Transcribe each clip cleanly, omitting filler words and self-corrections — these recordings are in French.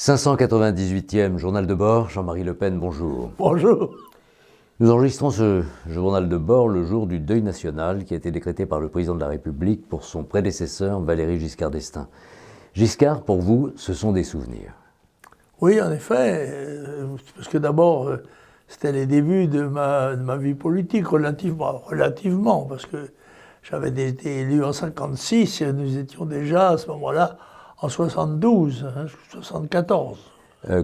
598e journal de bord, Jean-Marie Le Pen, bonjour. Bonjour. Nous enregistrons ce journal de bord le jour du deuil national qui a été décrété par le président de la République pour son prédécesseur Valéry Giscard d'Estaing. Giscard, pour vous, ce sont des souvenirs. Oui, en effet, parce que d'abord, c'était les débuts de ma vie politique, relativement, parce que j'avais été élu en 1956 et nous étions déjà à ce moment-là en 72, 74.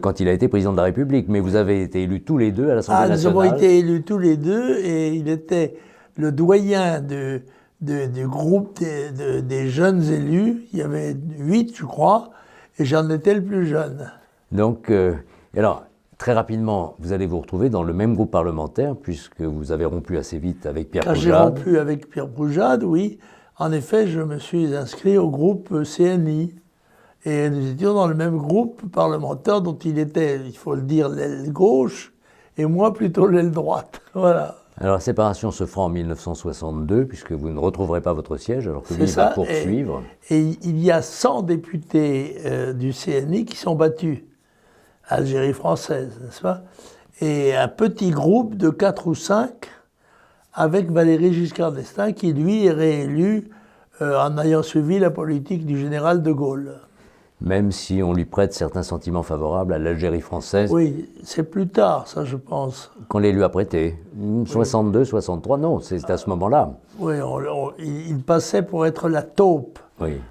Quand il a été président de la République, mais vous avez été élus tous les deux à l'Assemblée nationale. Nous avons été élus tous les deux et il était le doyen du groupe des jeunes élus. Il y avait 8, je crois, et j'en étais le plus jeune. Donc, alors, très rapidement, vous allez vous retrouver dans le même groupe parlementaire, puisque vous avez rompu assez vite avec Pierre Poujade. Quand j'ai rompu avec Pierre Poujade, oui. En effet, je me suis inscrit au groupe CNI. Et nous étions dans le même groupe parlementaire dont il était, il faut le dire, l'aile gauche, et moi plutôt l'aile droite. Voilà. Alors la séparation se fera en 1962, puisque vous ne retrouverez pas votre siège, alors que lui va poursuivre. Et il y a 100 députés du CNI qui sont battus, Algérie française, n'est-ce pas? Et un petit groupe de 4 ou 5, avec Valéry Giscard d'Estaing, qui lui est réélu en ayant suivi la politique du général de Gaulle. Même si on lui prête certains sentiments favorables à l'Algérie française. Oui, c'est plus tard, ça, je pense. Qu'on les lui a prêtés. 62, 63, non, c'est à ce moment-là. Oui, il passait pour être la taupe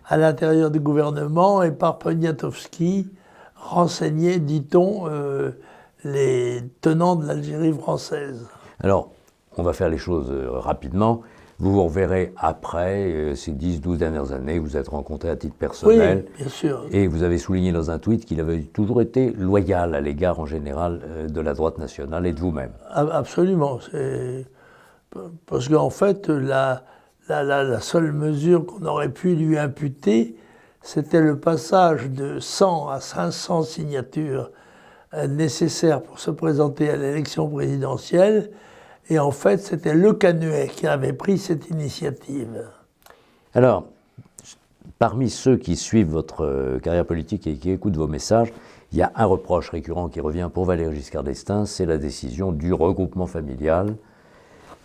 à l'intérieur du gouvernement et par Poniatowski renseignait, dit-on, les tenants de l'Algérie française. Alors, on va faire les choses rapidement. Vous vous reverrez après ces 10-12 dernières années, vous êtes rencontrés à titre personnel. Oui, bien sûr. Et vous avez souligné dans un tweet qu'il avait toujours été loyal à l'égard en général de la droite nationale et de vous-même. Absolument. Parce qu'en fait, la seule mesure qu'on aurait pu lui imputer, c'était le passage de 100 à 500 signatures nécessaires pour se présenter à l'élection présidentielle. Et en fait, c'était Le Canuet qui avait pris cette initiative. Alors, parmi ceux qui suivent votre carrière politique et qui écoutent vos messages, il y a un reproche récurrent qui revient pour Valéry Giscard d'Estaing, c'est la décision du regroupement familial.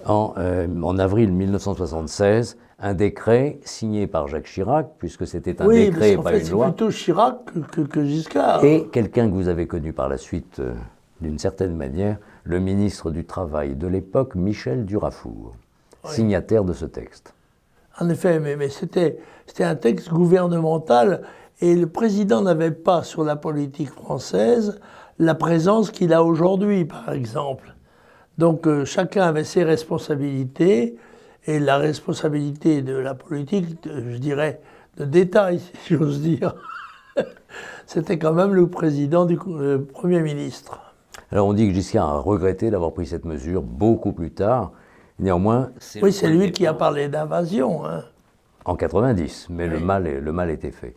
En avril 1976, un décret signé par Jacques Chirac, puisque c'était un décret et pas une loi. C'est plutôt Chirac que Giscard. Et quelqu'un que vous avez connu par la suite, d'une certaine manière, le ministre du Travail de l'époque, Michel Durafour, signataire de ce texte. En effet, mais c'était un texte gouvernemental et le président n'avait pas sur la politique française la présence qu'il a aujourd'hui, par exemple. Donc chacun avait ses responsabilités et la responsabilité de la politique, je dirais, de détail, si j'ose dire, c'était quand même le président du Premier ministre. Alors on dit que Giscard a regretté d'avoir pris cette mesure beaucoup plus tard. Néanmoins, oui, c'est lui qui a parlé d'invasion. Hein. En 90, mais le mal était fait.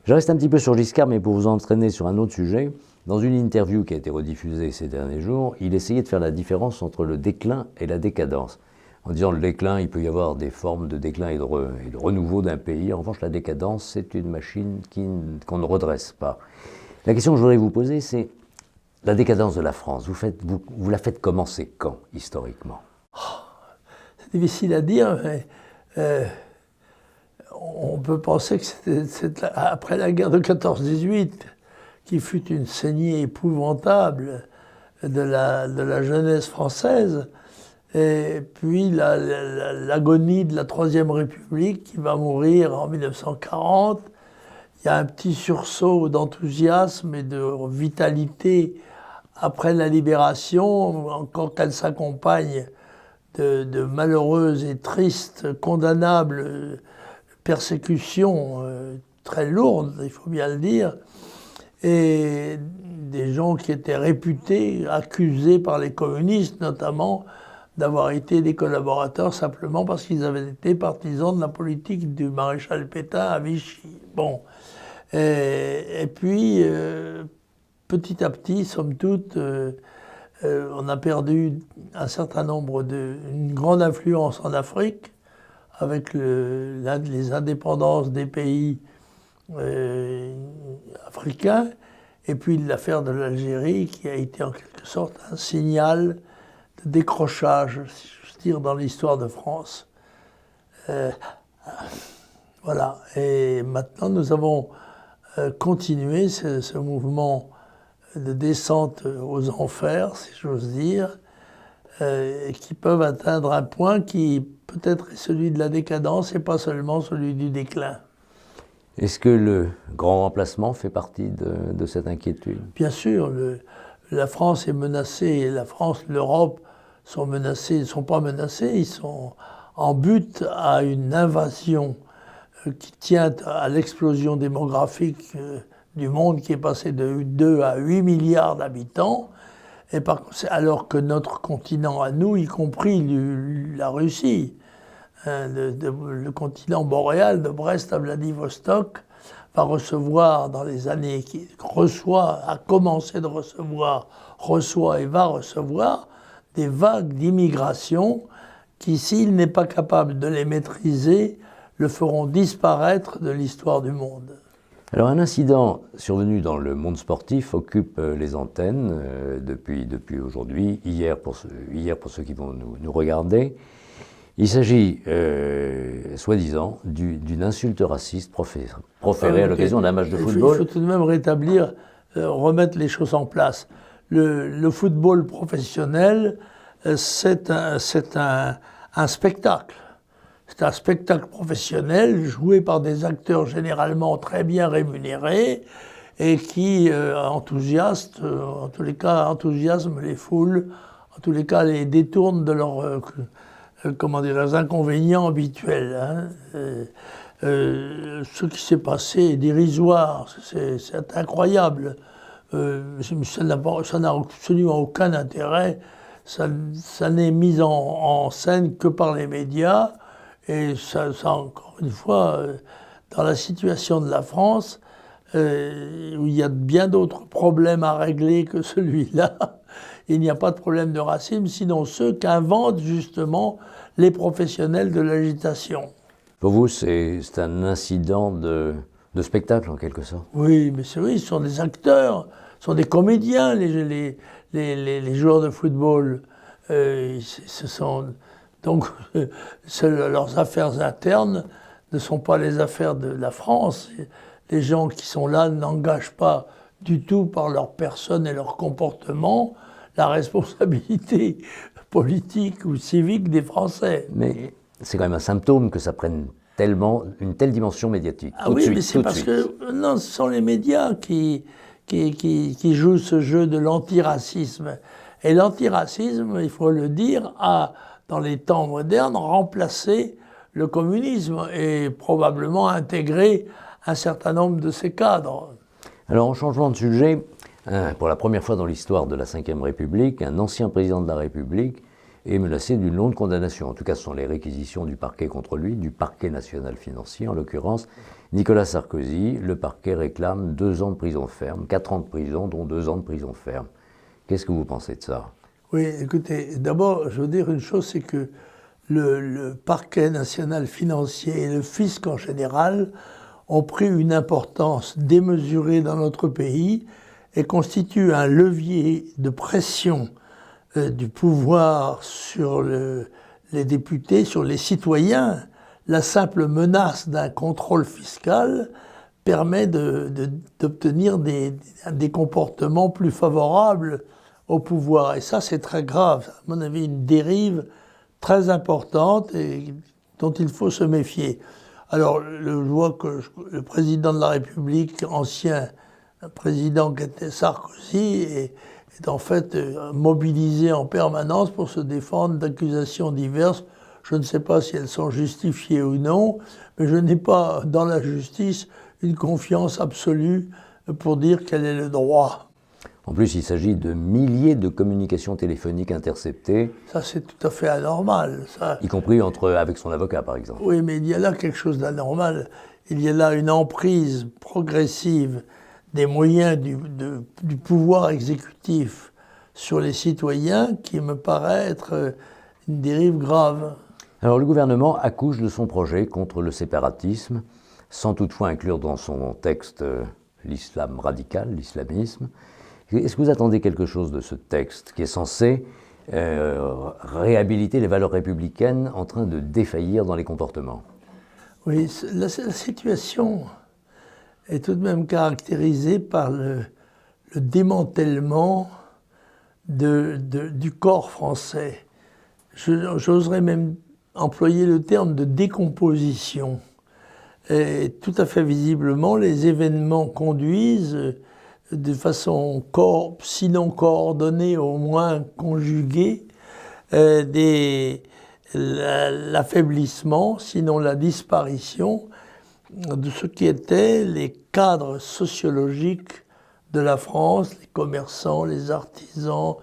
Je reste un petit peu sur Giscard, mais pour vous entraîner sur un autre sujet. Dans une interview qui a été rediffusée ces derniers jours, il essayait de faire la différence entre le déclin et la décadence. En disant le déclin, il peut y avoir des formes de déclin et de renouveau d'un pays. En revanche, la décadence, c'est une machine qu'on ne redresse pas. La question que je voudrais vous poser, c'est la décadence de la France, vous la faites commencer quand, historiquement? C'est difficile à dire, mais on peut penser que c'est après la guerre de 14-18, qui fut une saignée épouvantable de la jeunesse française, et puis l'agonie de la Troisième République qui va mourir en 1940. Il y a un petit sursaut d'enthousiasme et de vitalité après la libération, encore qu'elle s'accompagne de malheureuses et tristes, condamnables persécutions très lourdes, il faut bien le dire, et des gens qui étaient réputés, accusés par les communistes notamment, d'avoir été des collaborateurs simplement parce qu'ils avaient été partisans de la politique du maréchal Pétain à Vichy. Bon. Et puis, petit à petit, somme toute, on a perdu un certain nombre une grande influence en Afrique, avec les indépendances des pays africains, et puis l'affaire de l'Algérie qui a été en quelque sorte un signal de décrochage, si je veux dire, dans l'histoire de France. Voilà, et maintenant nous avons continué ce mouvement de descente aux enfers, si j'ose dire, qui peuvent atteindre un point qui peut-être est celui de la décadence et pas seulement celui du déclin. Est-ce que le grand remplacement fait partie de cette inquiétude? Bien sûr, la France est menacée, la France, l'Europe sont menacés, ils ne sont pas menacés, ils sont en but à une invasion qui tient à l'explosion démographique du monde qui est passé de 2 à 8 milliards d'habitants, et alors que notre continent à nous, y compris la Russie, le continent boréal de Brest à Vladivostok, va recevoir dans les années qui a commencé de recevoir, reçoit et va recevoir des vagues d'immigration qui, s'il n'est pas capable de les maîtriser, le feront disparaître de l'histoire du monde. Alors un incident survenu dans le monde sportif occupe les antennes depuis aujourd'hui, hier pour ceux qui vont nous regarder. Il s'agit, soi-disant, d'une insulte raciste proférée à l'occasion d'un match de football. Il faut tout de même rétablir, remettre les choses en place. Le football professionnel, c'est un spectacle. C'est un spectacle professionnel joué par des acteurs généralement très bien rémunérés et qui enthousiasment les foules, en tous les cas les détournent de leurs inconvénients habituels. Hein. Ce qui s'est passé est dérisoire, c'est incroyable. Ça n'a absolument aucun intérêt. Ça n'est mis en scène que par les médias. Et ça, encore une fois, dans la situation de la France, où il y a bien d'autres problèmes à régler que celui-là, il n'y a pas de problème de racisme, sinon ceux qu'inventent justement les professionnels de l'agitation. Pour vous, c'est un incident de spectacle, en quelque sorte? Oui, mais c'est vrai, ce sont des acteurs, ce sont des comédiens, les joueurs de football. Donc, leurs affaires internes ne sont pas les affaires de la France. Les gens qui sont là n'engagent pas du tout par leur personne et leur comportement la responsabilité politique ou civique des Français. Mais c'est quand même un symptôme que ça prenne une telle dimension médiatique. Ah oui, mais c'est parce que non, ce sont les médias qui jouent ce jeu de l'antiracisme. Et l'antiracisme, il faut le dire, a dans les temps modernes, remplacer le communisme et probablement intégrer un certain nombre de ses cadres. Alors, en changement de sujet, pour la première fois dans l'histoire de la Ve République, un ancien président de la République est menacé d'une longue condamnation. En tout cas, ce sont les réquisitions du parquet contre lui, du parquet national financier en l'occurrence. Nicolas Sarkozy, le parquet réclame 2 ans de prison ferme, 4 ans de prison, dont 2 ans de prison ferme. Qu'est-ce que vous pensez de ça? Oui, écoutez, d'abord, je veux dire une chose, c'est que le parquet national financier et le fisc en général ont pris une importance démesurée dans notre pays et constituent un levier de pression du pouvoir sur les députés, sur les citoyens. La simple menace d'un contrôle fiscal permet d'obtenir des comportements plus favorables au pouvoir. Et ça, c'est très grave. À mon avis, une dérive très importante et dont il faut se méfier. Alors, je vois que le président de la République, ancien président qui était Sarkozy, est en fait mobilisé en permanence pour se défendre d'accusations diverses. Je ne sais pas si elles sont justifiées ou non, mais je n'ai pas dans la justice une confiance absolue pour dire quel est le droit. En plus, il s'agit de milliers de communications téléphoniques interceptées. Ça, c'est tout à fait anormal. Ça. Y compris avec son avocat, par exemple. Oui, mais il y a là quelque chose d'anormal. Il y a là une emprise progressive des moyens du pouvoir exécutif sur les citoyens qui me paraît être une dérive grave. Alors, le gouvernement accouche de son projet contre le séparatisme, sans toutefois inclure dans son texte l'islam radical, l'islamisme. Est-ce que vous attendez quelque chose de ce texte qui est censé réhabiliter les valeurs républicaines en train de défaillir dans les comportements? Oui, la situation est tout de même caractérisée par le démantèlement du corps français. J'oserais même employer le terme de décomposition. Et tout à fait visiblement, les événements conduisent de façon, sinon coordonnée, au moins conjuguée, l'affaiblissement, sinon la disparition, de ce qui étaient les cadres sociologiques de la France, les commerçants, les artisans,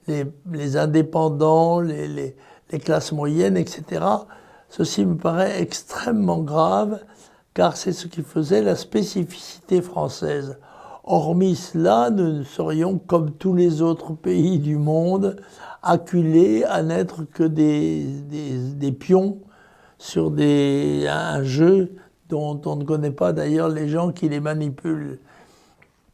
les indépendants, les classes moyennes, etc. Ceci me paraît extrêmement grave, car c'est ce qui faisait la spécificité française. Hormis cela, nous serions, comme tous les autres pays du monde, acculés à n'être que des pions sur un jeu dont on ne connaît pas d'ailleurs les gens qui les manipulent.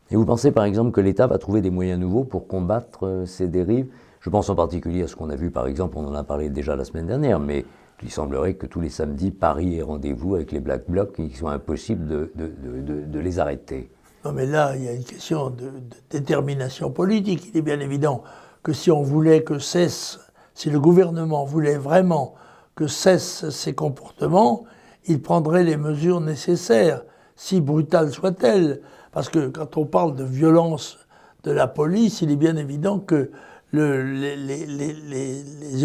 Et vous pensez par exemple que l'État va trouver des moyens nouveaux pour combattre ces dérives? Je pense en particulier à ce qu'on a vu par exemple, on en a parlé déjà la semaine dernière, mais il semblerait que tous les samedis, Paris ait rendez-vous avec les Black Blocs et qu'il soit impossible de les arrêter. Non mais là, il y a une question de détermination politique. Il est bien évident que si on voulait que cesse, si le gouvernement voulait vraiment que cessent ces comportements, il prendrait les mesures nécessaires, si brutales soient-elles. Parce que quand on parle de violence de la police, il est bien évident que les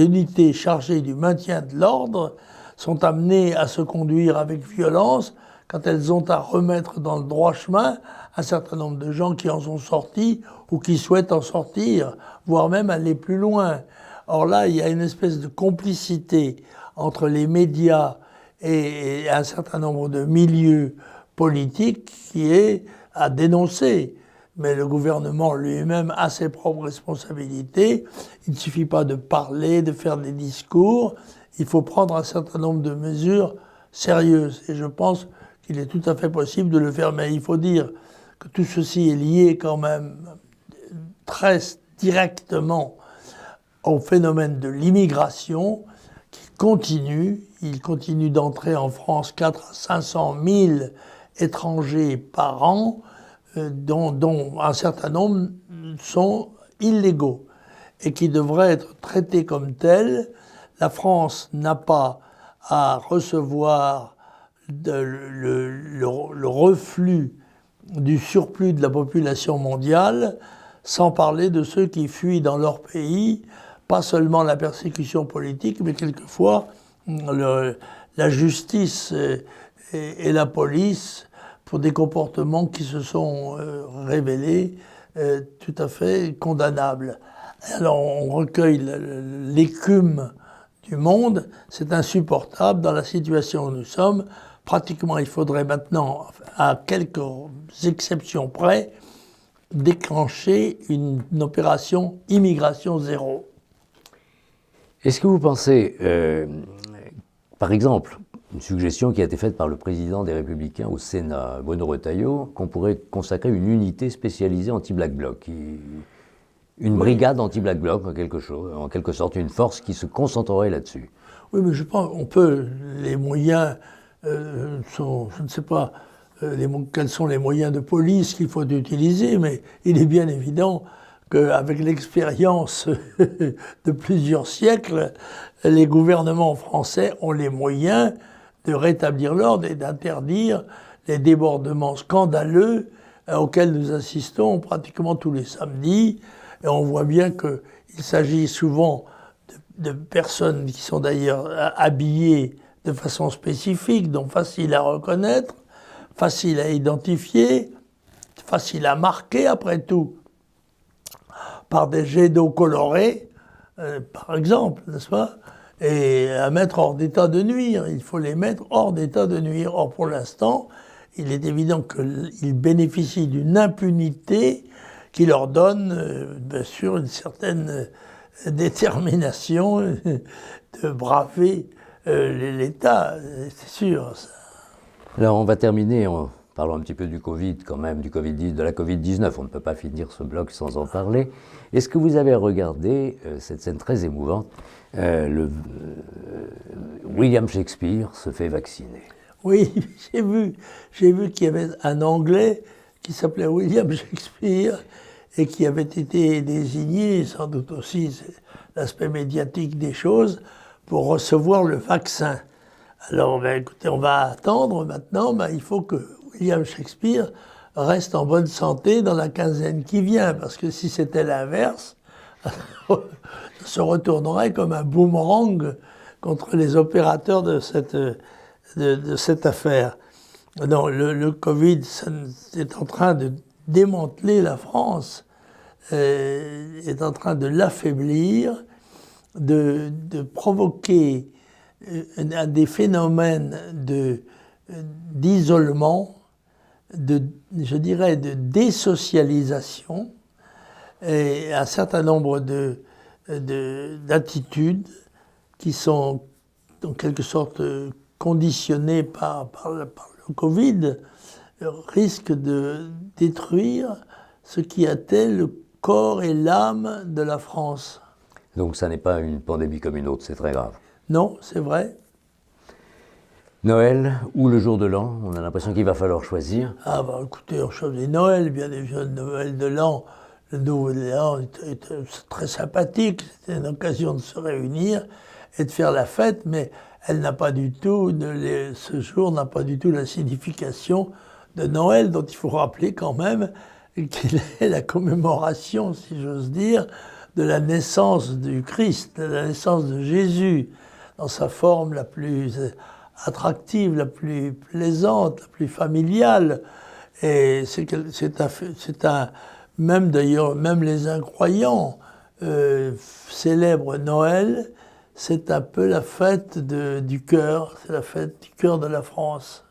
unités chargées du maintien de l'ordre sont amenées à se conduire avec violence quand elles ont à remettre dans le droit chemin un certain nombre de gens qui en sont sortis ou qui souhaitent en sortir, voire même aller plus loin. Or là, il y a une espèce de complicité entre les médias et un certain nombre de milieux politiques qui est à dénoncer. Mais le gouvernement lui-même a ses propres responsabilités. Il ne suffit pas de parler, de faire des discours. Il faut prendre un certain nombre de mesures sérieuses. Et je pense qu'il est tout à fait possible de le faire. Mais il faut dire que tout ceci est lié quand même très directement au phénomène de l'immigration qui continue. Il continue d'entrer en France 400 à 500 000 étrangers par an, dont un certain nombre sont illégaux et qui devraient être traités comme tels. La France n'a pas à recevoir le reflux du surplus de la population mondiale, sans parler de ceux qui fuient dans leur pays, pas seulement la persécution politique, mais quelquefois la justice et la police pour des comportements qui se sont révélés tout à fait condamnables. Alors on recueille l'écume du monde, c'est insupportable dans la situation où nous sommes. Pratiquement, il faudrait maintenant, à quelques exceptions près, déclencher une opération immigration zéro. Est-ce que vous pensez, par exemple, une suggestion qui a été faite par le président des Républicains au Sénat, Bruno Retailleau, qu'on pourrait consacrer une unité spécialisée anti-Black Bloc, une brigade anti-Black Bloc en quelque sorte, une force qui se concentrerait là-dessus? Oui, mais je pense qu'on peut, les moyens je ne sais pas quels sont les moyens de police qu'il faut utiliser, mais il est bien évident qu'avec l'expérience de plusieurs siècles, les gouvernements français ont les moyens de rétablir l'ordre et d'interdire les débordements scandaleux auxquels nous assistons pratiquement tous les samedis. Et on voit bien qu'il s'agit souvent de personnes qui sont d'ailleurs habillées de façon spécifique, donc facile à reconnaître, facile à identifier, facile à marquer après tout, par des jets d'eau colorés, par exemple, n'est-ce pas? Et à mettre hors d'état de nuire. Il faut les mettre hors d'état de nuire. Or, pour l'instant, il est évident qu'ils bénéficient d'une impunité qui leur donne, bien sûr, une certaine détermination de braver l'État, c'est sûr. Ça. Alors, on va terminer Parlons un petit peu du Covid quand même, de la Covid-19. On ne peut pas finir ce bloc sans en parler. Est-ce que vous avez regardé cette scène très émouvante, William Shakespeare se fait vacciner? Oui, j'ai vu qu'il y avait un Anglais qui s'appelait William Shakespeare et qui avait été désigné, sans doute aussi c'est l'aspect médiatique des choses, pour recevoir le vaccin. Alors, ben, écoutez, on va attendre maintenant, ben, il faut que William Shakespeare reste en bonne santé dans la quinzaine qui vient, parce que si c'était l'inverse, ça se retournerait comme un boomerang contre les opérateurs de cette affaire. Non, le Covid est en train de démanteler la France, est en train de l'affaiblir, de provoquer des phénomènes d'isolement, je dirais de désocialisation, et un certain nombre d'attitudes qui sont en quelque sorte conditionnées par le Covid, risquent de détruire ce qui était le corps et l'âme de la France. Donc ça n'est pas une pandémie comme une autre, c'est très grave. Non, c'est vrai. Noël ou le jour de l'an, on a l'impression qu'il va falloir choisir. Ah bah écoutez, on choisit Noël, bien évidemment, Noël de l'an. Le nouvel an est très sympathique, c'était une occasion de se réunir et de faire la fête, mais elle n'a pas du tout, ce jour n'a pas du tout la signification de Noël, dont il faut rappeler quand même qu'il est la commémoration, si j'ose dire, de la naissance du Christ, de la naissance de Jésus, dans sa forme la plus attractive, la plus plaisante, la plus familiale. Et même d'ailleurs, même les incroyants célèbrent Noël. C'est un peu la fête du cœur, c'est la fête du cœur de la France.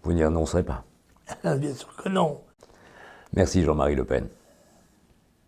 Vous n'y renoncerez pas. Bien sûr que non. Merci Jean-Marie Le Pen.